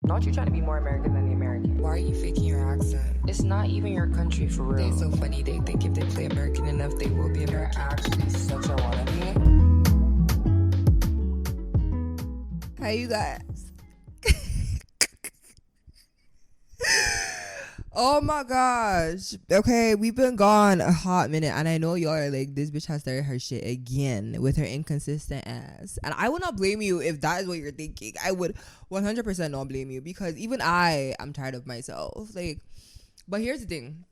Not you trying to be more American than the American. Why are you faking your accent? It's not even your country for real. They're so funny. They think if they play American enough, they will be You're American. actually such a wannabe. Hi, you guys. Oh my gosh. Okay, we've been gone a hot minute, and I know y'all are like, this bitch has started her shit again with her inconsistent ass. And I would not blame you if that is what you're thinking. I would 100% not blame you, because even I am tired of myself. Like, but here's the thing.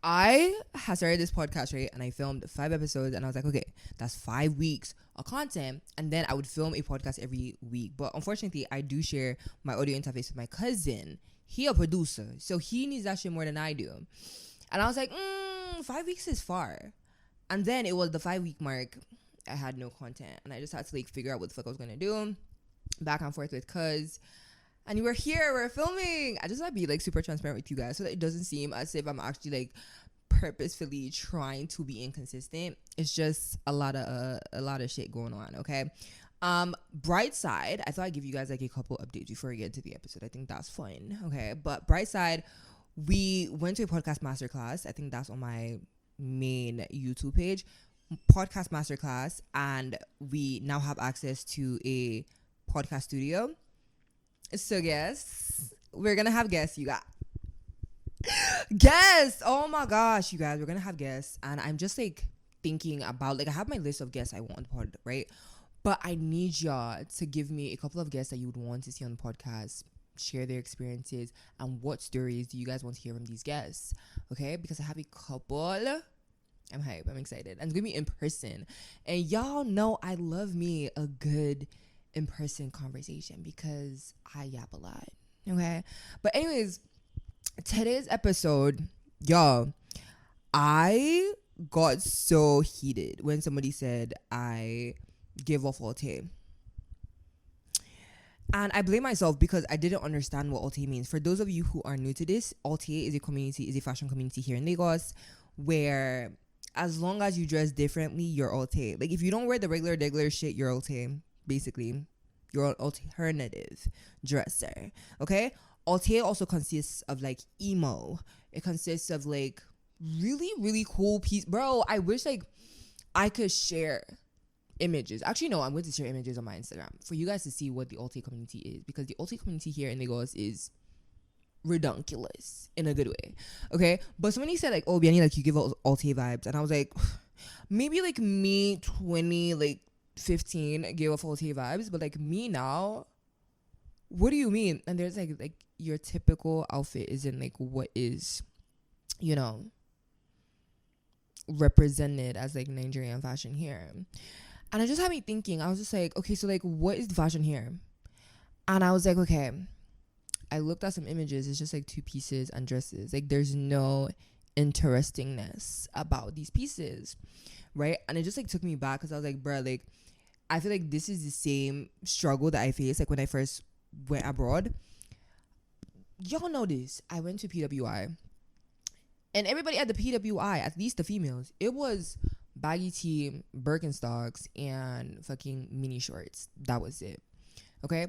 I had started this podcast, right? And I filmed 5 episodes, and I was like, okay, that's 5 weeks of content. And then I would film a podcast every week. But unfortunately, I do share my audio interface with my cousin. He a producer, so he needs that shit more than I do. And I was like, 5 weeks is far. And then it was the 5-week mark. I had no content, and I just had to like figure out what the fuck I was gonna do. Back and forth with cuz. And you were here, we're filming. I just want to be like super transparent with you guys so that it doesn't seem as if I'm actually like purposefully trying to be inconsistent. It's just a lot of shit going on, okay? Bright side, I thought I'd give you guys like a couple updates before we get into the episode. I think that's fun, okay? But bright side, we went to a podcast masterclass. I think that's on my main YouTube page, podcast masterclass, and we now have access to a podcast studio. So guests, we're gonna have guests. You got guests. Oh my gosh, you guys, we're gonna have guests, and I'm just like thinking about like I have my list of guests I want on the pod, right? But I need y'all to give me a couple of guests that you would want to see on the podcast, share their experiences, and what stories do you guys want to hear from these guests, okay? Because I have a couple. I'm hype. I'm excited. And it's going to be in person. And y'all know I love me a good in-person conversation because I yap a lot, okay? But anyways, today's episode, y'all, I got so heated when somebody said I give off Alte. And I blame myself because I didn't understand what Alte means. For those of you who are new to this, Alte is a fashion community here in Lagos where as long as you dress differently, you're Alte. Like if you don't wear the regular shit, you're Alte. Basically, you're an alternative dresser. Okay? Alte also consists of like emo. It consists of like really, really cool piece. Bro, I wish like I could share images. Actually, no, I'm going to share images on my Instagram for you guys to see what the Alte community is, because the Alte community here in Lagos is redunculous in a good way. Okay, but somebody said like, oh, Biani, like you give Alte vibes, and I was like, maybe like me 20 like 15 gave off Alte vibes, but like me now, what do you mean? And there's like your typical outfit isn't like what is, you know, represented as like Nigerian fashion here. And it just had me thinking. I was just like, okay, so like what is the fashion here? And I was like, okay, I looked at some images. It's just like 2 pieces and dresses. Like there's no interestingness about these pieces, right? And it just like took me back because I was like, bruh, like I feel like this is the same struggle that I faced like when I first went abroad. Y'all know this. I went to PWI, and everybody at the PWI, at least the females, it was baggy tee, Birkenstocks, and fucking mini shorts. That was it. Okay?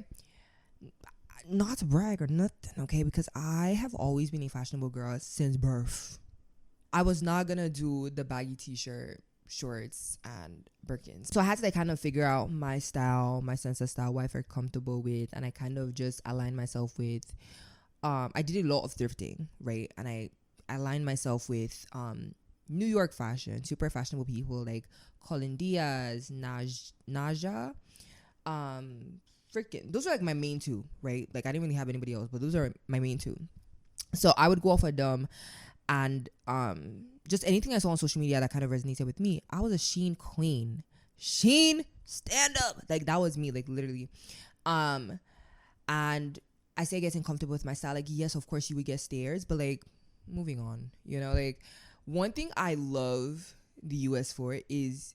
Not to brag or nothing, okay? Because I have always been a fashionable girl since birth. I was not gonna do the baggy t-shirt, shorts, and Birkins. So I had to like kind of figure out my style, my sense of style, what I felt comfortable with, and I kind of just aligned myself with I did a lot of thrifting, right? And I aligned myself with New York fashion, super fashionable people like Colin Diaz, Naja, freaking, those are like my main 2, right? Like I didn't really have anybody else, but those are my main 2. So I would go off of them, and just anything I saw on social media that kind of resonated with me. I was a Shein queen. Shein, stand up. Like that was me, like literally. And I say getting comfortable with my style. Like yes, of course you would get stares, but like moving on, you know, like one thing I love the US for is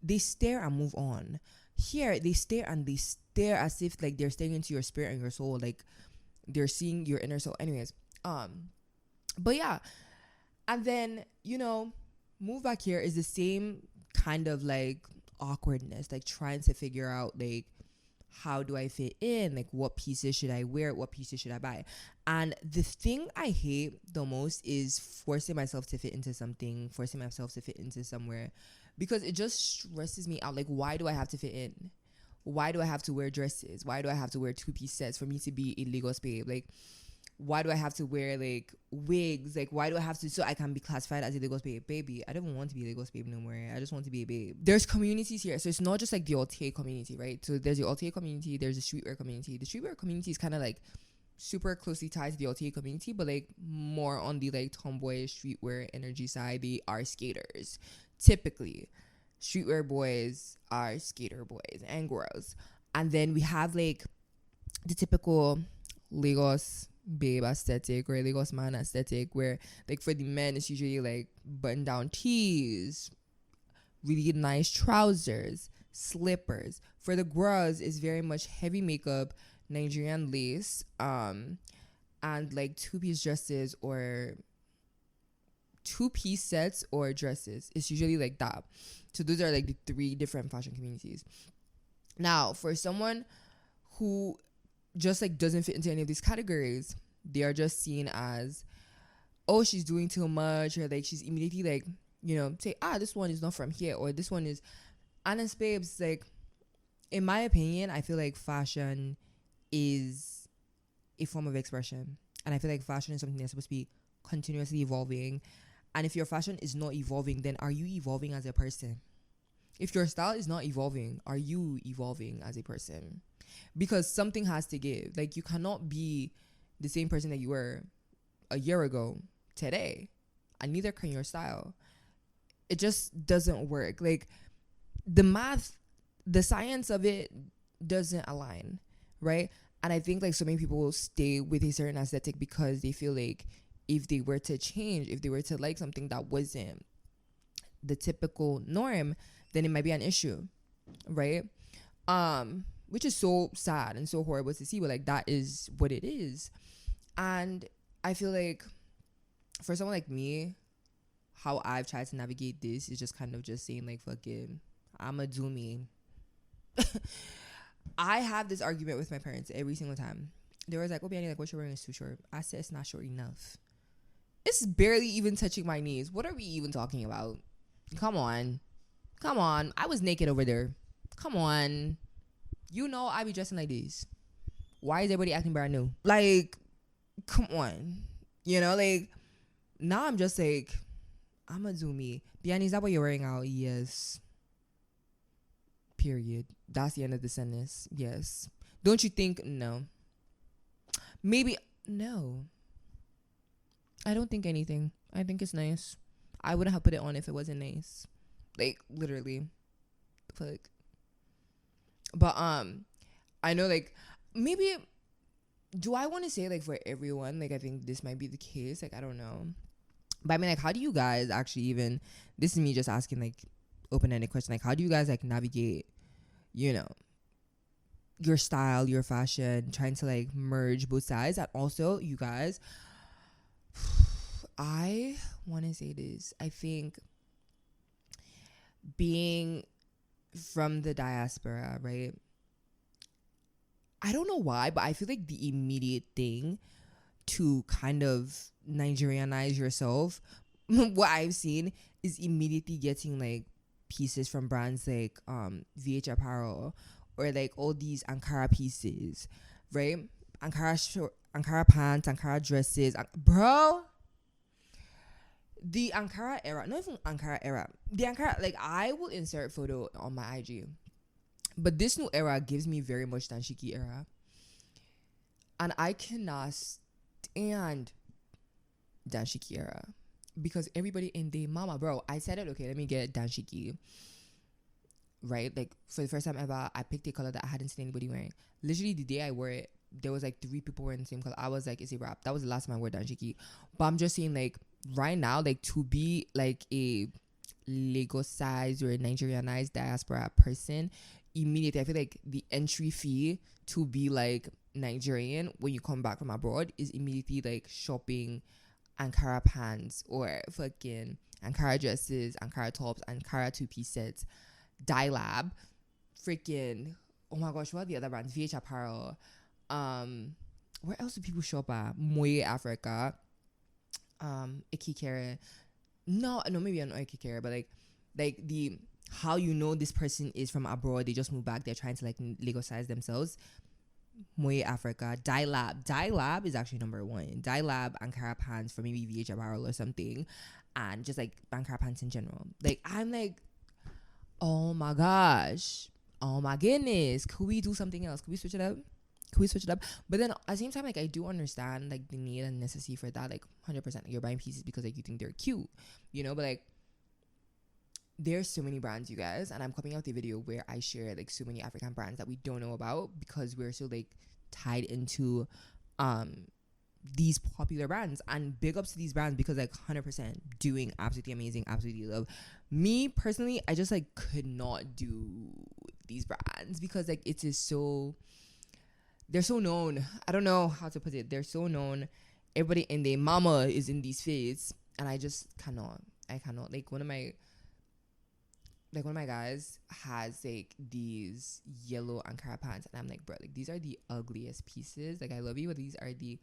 they stare and move on. Here they stare and they stare as if like they're staring into your spirit and your soul, like they're seeing your inner soul. Anyways, but yeah, and then you know, move back here is the same kind of like awkwardness, like trying to figure out like how do I fit in? Like, what pieces should I wear? What pieces should I buy? And the thing I hate the most is forcing myself to fit into something, forcing myself to fit into somewhere, because it just stresses me out. Like, why do I have to fit in? Why do I have to wear dresses? Why do I have to wear 2-piece sets for me to be a Lagos babe? Like, why do I have to wear like wigs? Like, why do I have to, so I can be classified as a Lagos babe? Baby, I don't even want to be a Lagos babe no more. I just want to be a babe. There's communities here. So it's not just like the Altea community, right? So there's the Altea community, there's the streetwear community. The streetwear community is kind of like super closely tied to the Altea community, but like more on the like tomboy streetwear energy side. They are skaters. Typically, streetwear boys are skater boys and girls. And then we have like the typical Lagos babe aesthetic or Lagos man aesthetic, where like for the men it's usually like button down tees, really nice trousers, slippers. For the girls it's very much heavy makeup, Nigerian lace, and like 2-piece dresses or 2-piece sets or dresses. It's usually like that. So those are like the 3 different fashion communities. Now for someone who just like doesn't fit into any of these categories, they are just seen as, oh, she's doing too much, or like she's immediately like, you know, say, this one is not from here, or this one is. Honest babes, like in my opinion, I feel like fashion is a form of expression, and I feel like fashion is something that's supposed to be continuously evolving. And if your fashion is not evolving, then are you evolving as a person? If your style is not evolving, are you evolving as a person? Because something has to give. Like, you cannot be the same person that you were a year ago today, and neither can your style. It just doesn't work. Like, the math, the science of it doesn't align, right? And I think like so many people will stay with a certain aesthetic because they feel like if they were to change, if they were to like something that wasn't the typical norm, then it might be an issue, right? Which is so sad and so horrible to see, but like that is what it is. And I feel like for someone like me, how I've tried to navigate this is just kind of just saying like, fuck it, I'ma do me. I have this argument with my parents every single time. They were like, oh, Bianni, like what you're wearing is too short. I said it's not short enough. It's barely even touching my knees. What are we even talking about? Come on. I was naked over there. Come on. You know I be dressing like this. Why is everybody acting brand new? Like, come on. You know, like, now I'm just like, I'ma do me. Bianni, is that what you're wearing out? Yes. Period. That's the end of the sentence. Yes. Don't you think? No. Maybe. No. I don't think anything. I think it's nice. I wouldn't have put it on if it wasn't nice. Like, literally. Fuck. But, I know, like, maybe, do I want to say, like, for everyone? Like, I think this might be the case. Like, I don't know. But, I mean, like, how do you guys actually even, this is me just asking, like, open-ended question. Like, how do you guys, like, navigate, you know, your style, your fashion, trying to, like, merge both sides? And also, you guys, I want to say this. I think being from the diaspora, right? I don't know why, but I feel like the immediate thing to kind of Nigerianize yourself, what I've seen is immediately getting like pieces from brands like VH Apparel or like all these Ankara pieces, right? Ankara pants, Ankara dresses, bro. The Ankara era, not even Ankara era, the Ankara, like, I will insert photo on my IG, but this new era gives me very much Danshiki era, and I cannot stand Danshiki era because everybody in the mama, bro, I said it, okay, let me get Danshiki, right? Like, for the first time ever, I picked a color that I hadn't seen anybody wearing. Literally the day I wore it, there was like 3 people wearing the same color. I was like, it's a wrap. That was the last time I wore Danshiki. But I'm just saying, like, right now, like, to be like a Lagos size or a Nigerianized diaspora person, immediately I feel like the entry fee to be like Nigerian when you come back from abroad is immediately like shopping Ankara pants or fucking Ankara dresses, Ankara tops, Ankara 2-piece sets, dye lab, freaking oh my gosh, what are the other brands? VH Apparel. Where else do people shop at? Moye Africa. Ikikere. No, maybe not Ikikere, but like the how you know this person is from abroad, they just moved back, they're trying to like Lego-size themselves. Moye Africa. Dye Lab is actually number one. Dye Lab, Ankara pants for maybe VH Apparel or something, and just like Ankara pants in general. Like I'm like, oh my gosh, oh my goodness, could we do something else? Could we switch it up? But then at the same time, like I do understand like the need and necessity for that. Like 100%, you're buying pieces because like you think they're cute, you know. But like there's so many brands, you guys, and I'm coming out the video where I share like so many African brands that we don't know about because we're so like tied into these popular brands. And big ups to these brands because like 100% doing absolutely amazing, absolutely love. Me personally, I just like could not do these brands because like it is so, they're so known. I don't know how to put it. They're so known. Everybody and their mama is in these fits, and I just cannot. I cannot. Like one of my guys has like these yellow Ankara pants, and I'm like, bro, like these are the ugliest pieces. Like I love you, but these are the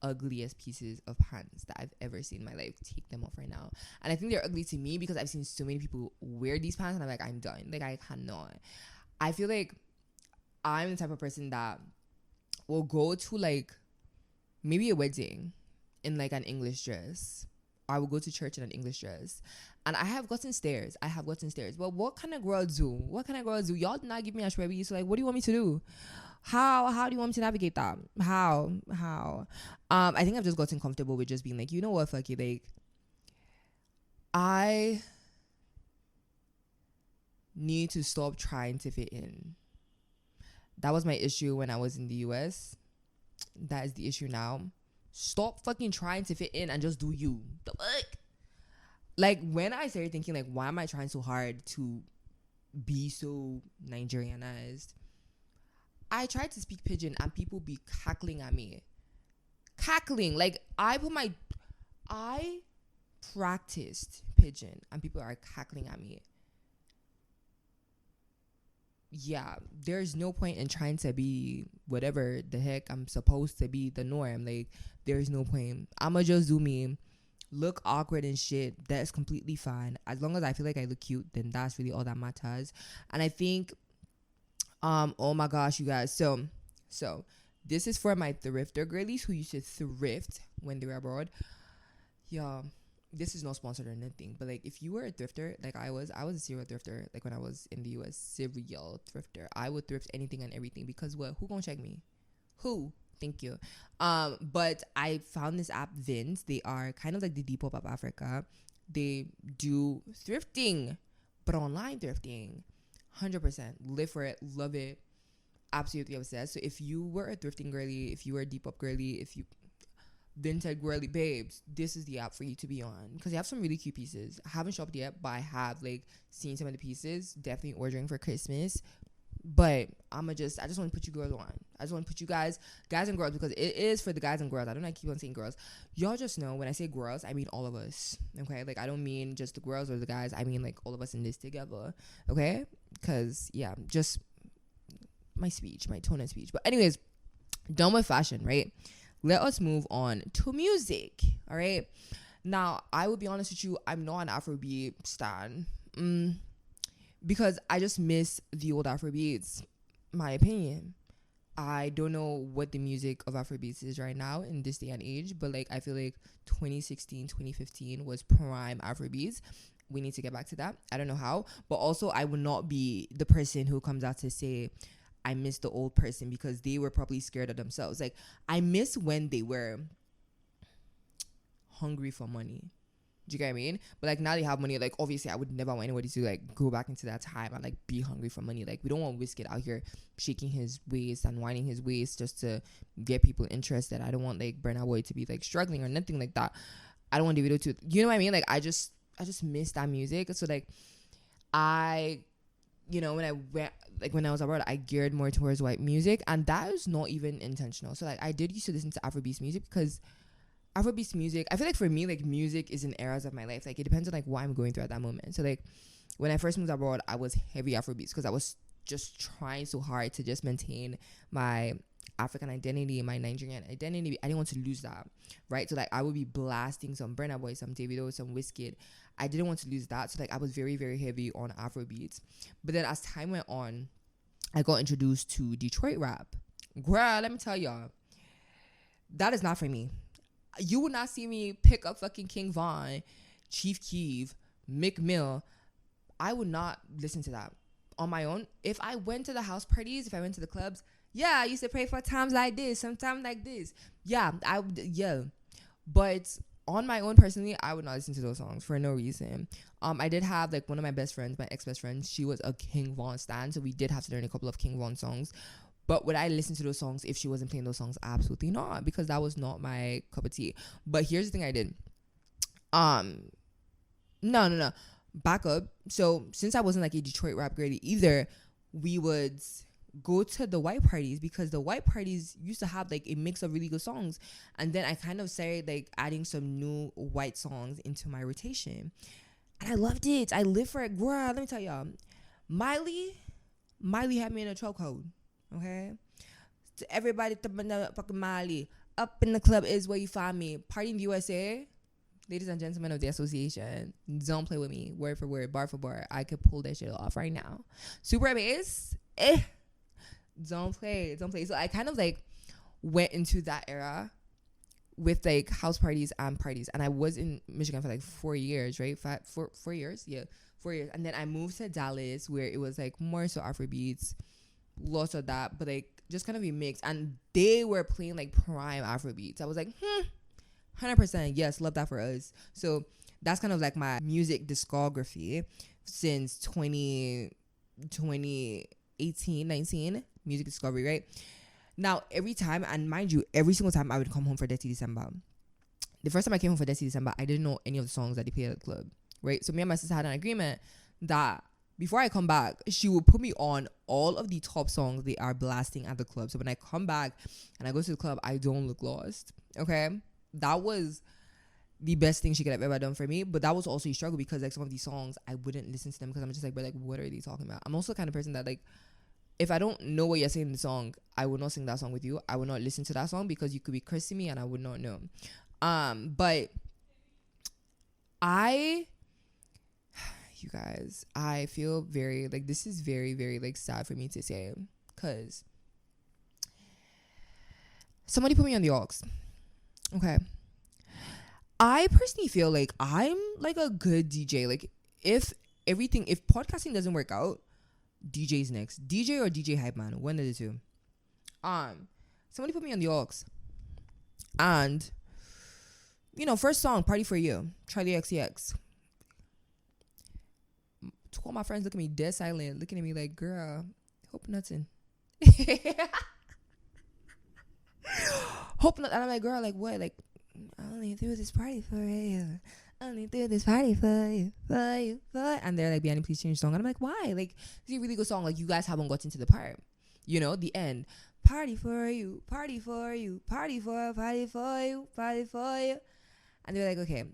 ugliest pieces of pants that I've ever seen in my life. Take them off right now. And I think they're ugly to me because I've seen so many people wear these pants, and I'm like, I'm done. Like I cannot. I feel like I'm the type of person that will go to like maybe a wedding in like an English dress. I will go to church in an English dress. And I have gotten stares. But what kind of girls do? Y'all did not give me a shwebby. So like, what do you want me to do? How do you want me to navigate that? How? I think I've just gotten comfortable with just being like, you know what, fuck it. Like, I need to stop trying to fit in. That was my issue when I was in the US. That is the issue now. Stop fucking trying to fit in and just do you. The fuck? Like, when I started thinking, like, why am I trying so hard to be so Nigerianized? I tried to speak pidgin and people be cackling at me. Like, I practiced pidgin and people are cackling at me. Yeah, there's no point in trying to be whatever the heck I'm supposed to be, the norm. Like, there's no point. I'ma just do me. Look awkward and shit, that's completely fine. As long as I feel like I look cute, then that's really all that matters. And I think oh my gosh, you guys, so this is for my thrifter girlies who used to thrift when they were abroad. Yeah, this is not sponsored or anything, but like if you were a thrifter like I was a serial thrifter. Like when I was in the US, serial thrifter. I would thrift anything and everything because what? Who gonna check me? Who? Thank you. But I found this app, Vince. They are kind of like the Depop of Africa. They do thrifting, but online thrifting. 100%. Live for it. Love it. Absolutely obsessed. So if you were a thrifting girly, if you were a Depop girly, if you vintage girly babes, this is the app for you to be on because they have some really cute pieces. I haven't shopped yet, but I have like seen some of the pieces. Definitely ordering for Christmas. But I just want to put you girls on. I just want to put you guys and girls, because it is for the guys and girls. I don't know, I keep on saying girls. Y'all just know when I say girls, I mean all of us. Okay? Like I don't mean just the girls or the guys. I mean like all of us in this together. Okay? Because yeah, just my tone of speech. But anyways, done with fashion, right? Let us move on to music. All right? Now, I will be honest with you, I'm not an Afrobeat stan. Because I just miss the old Afrobeats, my opinion. I don't know what the music of Afrobeats is right now in this day and age, but like I feel like 2016, 2015 was prime Afrobeats. We need to get back to that. I don't know how, but also I will not be the person who comes out to say I miss the old person because they were probably scared of themselves. Like I miss when they were hungry for money. Do you get what I mean? But like now they have money. Like obviously I would never want anybody to like go back into that time and like be hungry for money. Like we don't want Wizkid out here shaking his waist and whining his waist just to get people interested. I don't want like Burna Boy to be like struggling or nothing like that. I don't want Davido to, you know what I mean? Like I just miss that music. So like I, you know, when I was abroad, I geared more towards white music, and that is not even intentional. So like I did used to listen to Afrobeats music because Afrobeats music, I feel like for me, like music is in eras of my life. Like it depends on like what I'm going through at that moment. So like when I first moved abroad, I was heavy Afrobeats because I was just trying so hard to just maintain my African identity, my Nigerian identity. I didn't want to lose that, right? So like I would be blasting some Burna Boy, some Davido, some Wizkid. I didn't want to lose that. So like I was very, very heavy on Afro beats. But then as time went on, I got introduced to Detroit rap. Girl, let me tell y'all, that is not for me. You would not see me pick up fucking King Von, Chief Keef, Mick Mill. I would not listen to that on my own. If I went to the house parties, if I went to the clubs, yeah, I used to pray for times like this, sometimes like this. Yeah, I would, yeah. But on my own personally, I would not listen to those songs for no reason. I did have like one of my best friends, my ex-best friend, she was a King Von stan, so we did have to learn a couple of King Von songs. But would I listen to those songs if she wasn't playing those songs? Absolutely not, because that was not my cup of tea. But here's the thing I did. No. Back up. So since I wasn't like a Detroit rap girly either, we would go to the white parties, because the white parties used to have like a mix of really good songs. And then I kind of started like adding some new white songs into my rotation. And I loved it. I lived for it. Girl, let me tell y'all. Miley had me in a chokehold. Okay? To everybody, fucking Miley. Up in the club is where you find me. Party in the USA. Ladies and gentlemen of the association, don't play with me. Word for word, bar for bar. I could pull that shit off right now. Super bass. Don't play. So I kind of like went into that era with like house parties and parties. And I was in Michigan for like 4 years, right? 4 years? Yeah, 4 years. And then I moved to Dallas, where it was like more so Afrobeats, lots of that, but like just kind of a mix. And they were playing like prime Afrobeats. I was like, 100%, yes, love that for us. So that's kind of like my music discography since 2018, 19, music discovery, right? Now, every time, and mind you, every single time I would come home for Dirty December. The first time I came home for Dirty December, I didn't know any of the songs that they played at the club, right? So me and my sister had an agreement that before I come back, she will put me on all of the top songs they are blasting at the club. So when I come back and I go to the club, I don't look lost, okay? That was the best thing she could have ever done for me. But that was also a struggle, because like some of these songs I wouldn't listen to them, because I'm just like, but like, what are they talking about? I'm also the kind of person that like, if I don't know what you're saying in the song, I will not sing that song with you. I will not listen to that song, because you could be cursing me and I would not know. But you guys, I feel very like, this is very, very like sad for me to say, because somebody put me on the aux. Okay. I personally feel like I'm like a good DJ. Like if podcasting doesn't work out, DJ's next. DJ or DJ hype man, one of the two. Somebody put me on the aux. And first song, Party for You, Charlie XCX. All my friends look at me dead silent, looking at me like, girl, hope nothing. Hope not. And I'm like, girl, like what? Like, I only threw this party for you. I only threw this party for you. And they're like, Bianni, please change the song. And I'm like, why? Like, it's a really good song. Like, you guys haven't gotten to the part. The end. Party for you. Party for you. Party for you. Party for you. Party for you. And they're like, okay.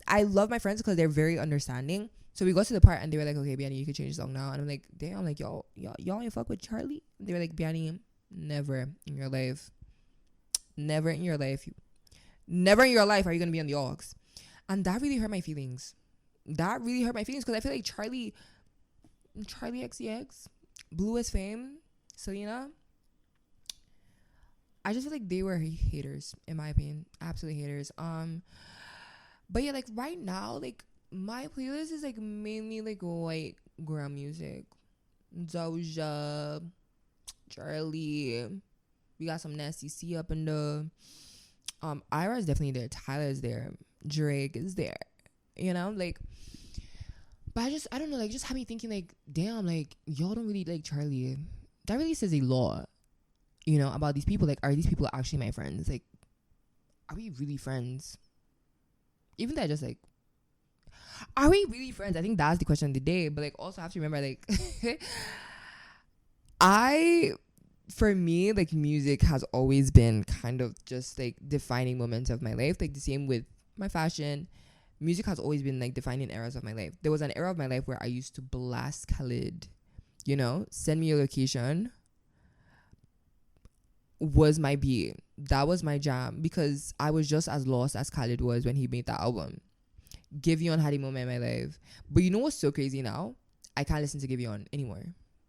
I love my friends because they're very understanding. So we got to the part and they were like, okay, Bianni, you can change the song now. And I'm like, damn, like, y'all ain't fuck with Charlie? And they were like, Bianni, never in your life. Never in your life are you going to be on the aux. And that really hurt my feelings. Because I feel like Charlie XCX, Blue as Fame, Selena, I just feel like they were haters, in my opinion. Absolute haters. But yeah, like right now, like my playlist is like mainly like white girl music. Doja, Charlie, we got some Nasty C up in the Ira is definitely there, Tyler is there, Drake is there, like, but I don't know, like, just had me thinking like, damn, like, y'all don't really like Charlie. That really says a lot, about these people. Like, are these people actually my friends? Like, are we really friends? Even that, just like, are we really friends? I think that's the question of the day. But like, also have to remember, like, for me, like, music has always been kind of just like defining moments of my life. Like the same with my fashion, music has always been like defining eras of my life. There was an era of my life where I used to blast Khalid, Send Me Your Location was my beat. That was my jam because I was just as lost as Khalid was when he made that album. Give You On had a moment in my life. But you know what's so crazy now? I can't listen to Give You On anymore.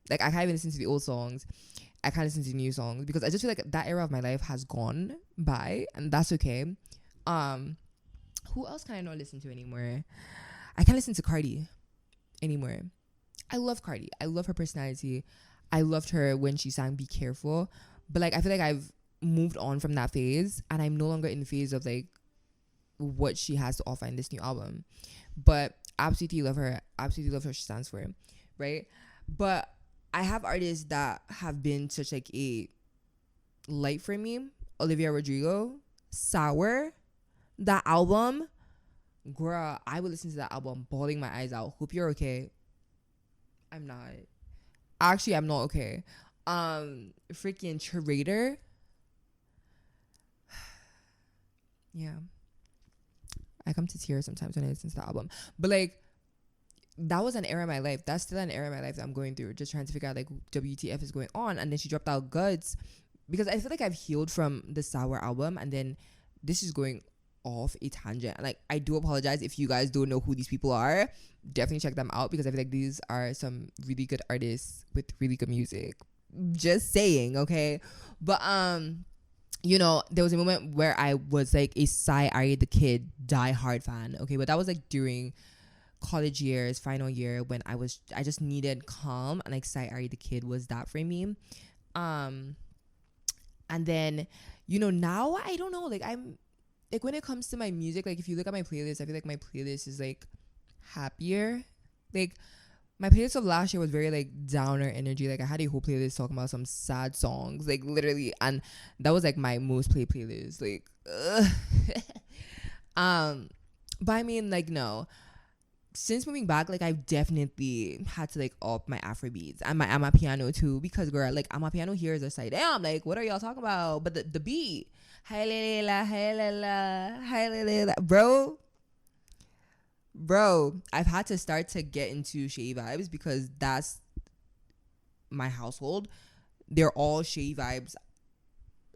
Like, I can't even listen to the old songs. I can't listen to new songs because I just feel like that era of my life has gone by, and that's okay. Who else can I not listen to anymore? I can't listen to Cardi anymore. I love Cardi. I love her personality. I loved her when she sang Be Careful. But like, I feel like I've moved on from that phase, and I'm no longer in the phase of like what she has to offer in this new album. But absolutely love her. Absolutely love what she stands for, right? But I have artists that have been such like a light for me. Olivia Rodrigo, Sour, that album, girl, I would listen to that album bawling my eyes out. Hope you're okay. I'm not. Actually, I'm not okay. Freaking Trader. Yeah. I come to tears sometimes when I listen to the album. But like, that was an era in my life. That's still an era in my life that I'm going through. Just trying to figure out like WTF is going on. And then she dropped out Guts. Because I feel like I've healed from the Sour album. And then this is going off a tangent. Like, I do apologize if you guys don't know who these people are. Definitely check them out because I feel like these are some really good artists with really good music. Just saying, okay? But there was a moment where I was like a Psy Ari the Kid die-hard fan, okay? But that was like during college years, final year, when I just needed calm, and like Psy Ari the Kid was that for me. And then now I don't know, like I'm like, when it comes to my music, like if you look at my playlist, I feel like my playlist is like happier. Like my playlist of last year was very like downer energy. Like I had a whole playlist talking about some sad songs, like literally, and that was like my most played playlist. Like but I mean, like, no, since moving back, like I've definitely had to like up my Afrobeats and my Amapiano too, because girl, like Amapiano here is just like, damn, like what are y'all talking about? But the beat, bro, I've had to start to get into Shay vibes because that's my household. They're all Shay vibes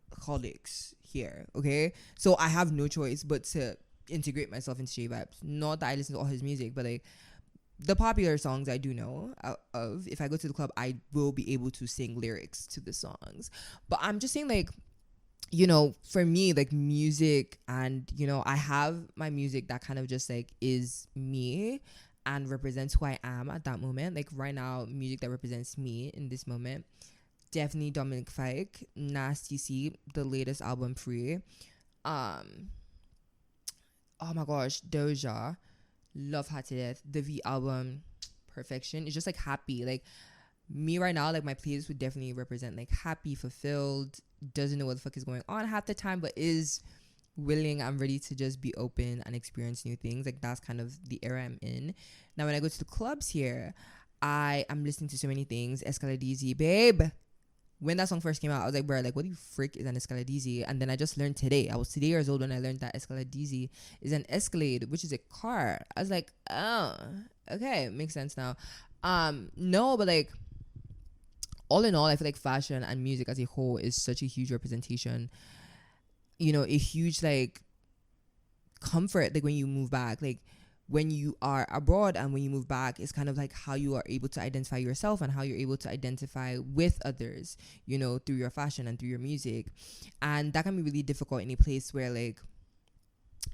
colleagues here, okay? So I have no choice but to integrate myself into Shay vibes. Not that I listen to all his music, but like the popular songs I do know of. If I go to the club, I will be able to sing lyrics to the songs. But I'm just saying, like, for me, like music, and I have my music that kind of just like is me and represents who I am at that moment. Like right now, music that represents me in this moment, definitely Dominic Fike, Nasty C, the latest album, Free. Oh my gosh, Doja, love her to death. The V album, Perfection. It's just like happy. Like me right now, like my playlist would definitely represent like happy, fulfilled, doesn't know what the fuck is going on half the time, but is willing and ready to just be open and experience new things. Like that's kind of the era I'm in. Now when I go to the clubs here, I am listening to so many things. Escaladizi, babe. When that song first came out, I was like, bro, like, what the frick is an Escaladizi? And then I just learned today. I was today years old when I learned that Escaladizi is an Escalade, which is a car. I was like, oh, okay, makes sense now. No, but like, all in all, I feel like fashion and music as a whole is such a huge representation. A huge like comfort. Like when you move back, like when you are abroad and when you move back, it's kind of like how you are able to identify yourself and how you're able to identify with others, through your fashion and through your music. And that can be really difficult in a place where like,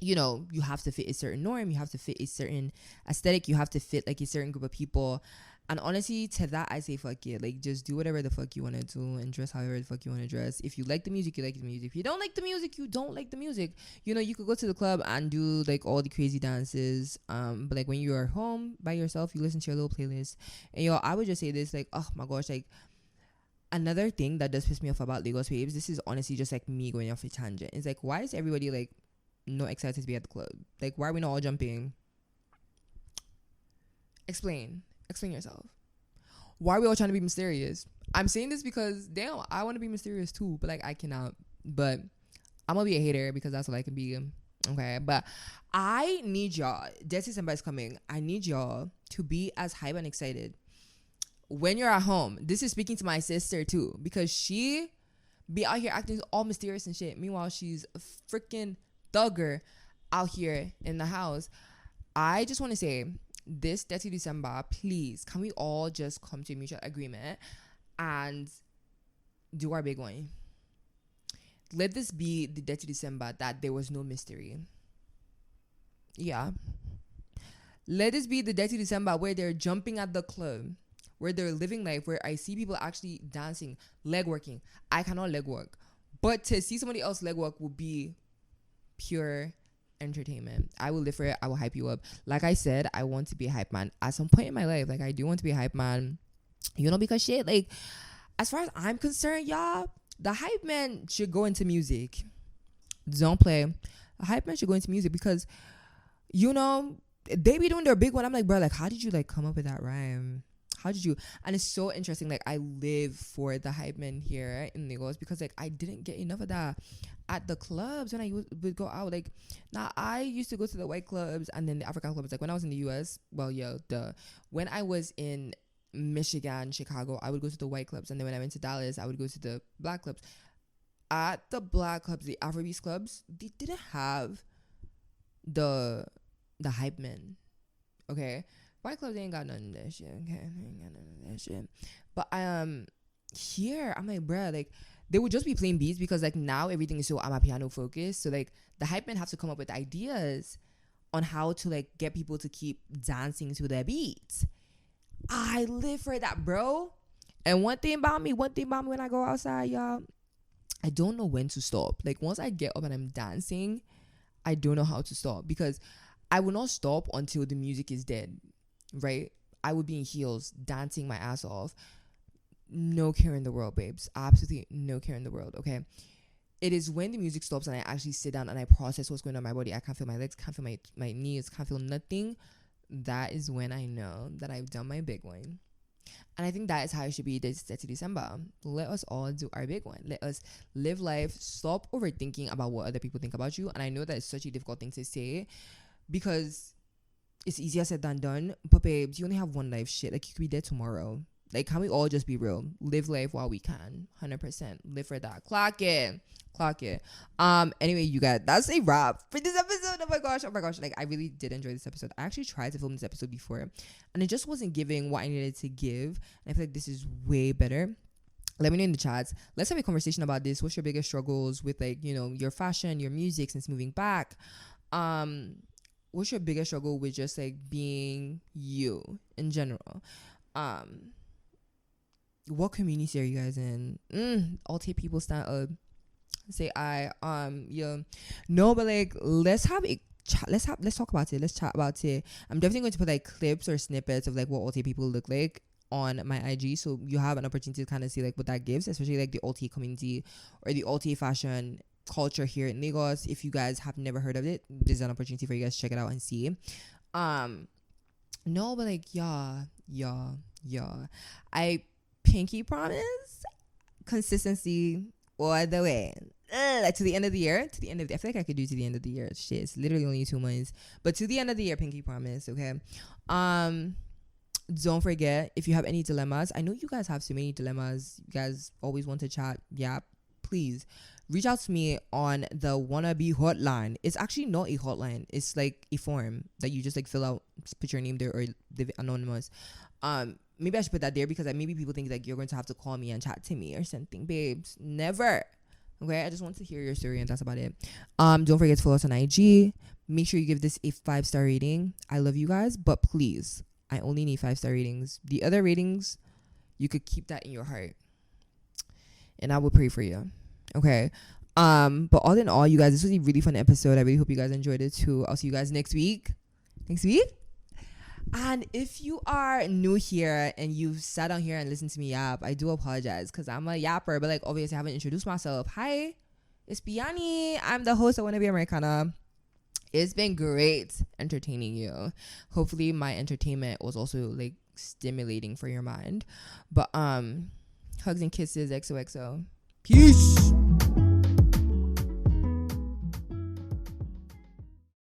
you have to fit a certain norm, you have to fit a certain aesthetic, you have to fit like a certain group of people. And honestly, to that, I say fuck it. Like, just do whatever the fuck you want to do and dress however the fuck you want to dress. If you like the music, you like the music. If you don't like the music, you don't like the music. You could go to the club and do like all the crazy dances. But like when you are home by yourself, you listen to your little playlist. And I would just say this, like, oh my gosh, like another thing that does piss me off about Lagos babes, this is honestly just like me going off a tangent. It's like, why is everybody like not excited to be at the club? Like, why are we not all jumping? Explain yourself. Why are we all trying to be mysterious? I'm saying this because damn, I want to be mysterious too, but like I cannot. But I'm gonna be a hater because that's what I can be. Okay, but I need y'all. Dead December is coming. I need y'all to be as hype and excited when you're at home, this is speaking to my sister too, because she be out here acting all mysterious and shit. Meanwhile, she's a freaking thugger out here in the house. I just want to say, this 30 December, please, can we all just come to a mutual agreement and do our big one? Let this be the 30 December that there was no mystery. Yeah. Let this be the 30 December where they're jumping at the club, where they're living life, where I see people actually dancing, leg working. I cannot leg work, but to see somebody else leg work will be pure entertainment. I will live for it. I will hype you up. Like I said, I want to be a hype man at some point in my life. Like, I do want to be a hype man, because shit, like, as far as I'm concerned, y'all, the hype man should go into music. Don't play. The hype man should go into music, because they be doing their big one. I'm like, bro, like, how did you like come up with that rhyme? How did you? And it's so interesting. Like, I live for the hype men here in Lagos, because like I didn't get enough of that at the clubs when I would go out. Like, now I used to go to the white clubs and then the African clubs. Like, when I was in the US, when I was in Michigan, Chicago, I would go to the white clubs, and then when I went to Dallas, I would go to the black clubs. At the black clubs, the Afrobeats clubs, they didn't have the hype men. Okay, white clubs, they ain't got none of that shit. Okay, they ain't got none of that shit. But here I'm like, bruh, like, they would just be playing beats, because like now everything is so piano focused. So like the hype men have to come up with ideas on how to like get people to keep dancing to their beats. I live for that, bro. And one thing about me when I go outside, y'all, I don't know when to stop. Like, once I get up and I'm dancing, I don't know how to stop, because I will not stop until the music is dead, right? I would be in heels dancing my ass off. No care in the world, babes. Absolutely no care in the world, okay? It is when the music stops and I actually sit down and I process what's going on in my body. I can't feel my legs, can't feel my knees, can't feel nothing. That is when I know that I've done my big one. And I think that is how it should be this 30 December. Let us all do our big one. Let us live life. Stop overthinking about what other people think about you. And I know that it's such a difficult thing to say, because it's easier said than done. But babes, you only have one life, shit. Like, you could be dead tomorrow. Like, can we all just be real? Live life while we can. 100%. Live for that. Clock it. Anyway, you guys, that's a wrap for this episode. Oh my gosh. Like, I really did enjoy this episode. I actually tried to film this episode before, and it just wasn't giving what I needed to give. And I feel like this is way better. Let me know in the chats. Let's have a conversation about this. What's your biggest struggles with, like, your fashion, your music since moving back? What's your biggest struggle with just like being you in general? What community are you guys in? Alt people stand up. Say no, but like, let's have a chat. Let's talk about it. Let's chat about it. I'm definitely going to put like clips or snippets of like what alt people look like on my IG, so you have an opportunity to kind of see like what that gives, especially like the alt community or the alt fashion culture here in Lagos. If you guys have never heard of it, there's an opportunity for you guys to check it out and see. No, but like, yeah, I pinky promise consistency all the way. Like, to the end of the year. I feel like I could do to the end of the year. Shit, it's literally only 2 months, but to the end of the year, pinky promise. Okay. Don't forget, if you have any dilemmas, I know you guys have so many dilemmas. You guys always want to chat. Yeah, please reach out to me on the Wannabe hotline. It's actually not a hotline. It's like a form that you just like fill out, put your name there, or live anonymous. Maybe I should put that there, because maybe people think like you're going to have to call me and chat to me or something. Babes, never. Okay, I just want to hear your story, and that's about it. Don't forget to follow us on IG. Make sure you give this a 5-star rating. I love you guys, but please, I only need 5-star ratings. The other ratings, you could keep that in your heart, and I will pray for you. Okay. But all in all, you guys, this was a really fun episode. I really hope you guys enjoyed it too. I'll see you guys next week. And if you are new here and you've sat down here and listened to me yap, I do apologize, because I'm a yapper, but like, obviously I haven't introduced myself. Hi, it's Biani. I'm the host of Wannabe Americana. It's been great entertaining you. Hopefully my entertainment was also like stimulating for your mind. But hugs and kisses, XOXO. Peace.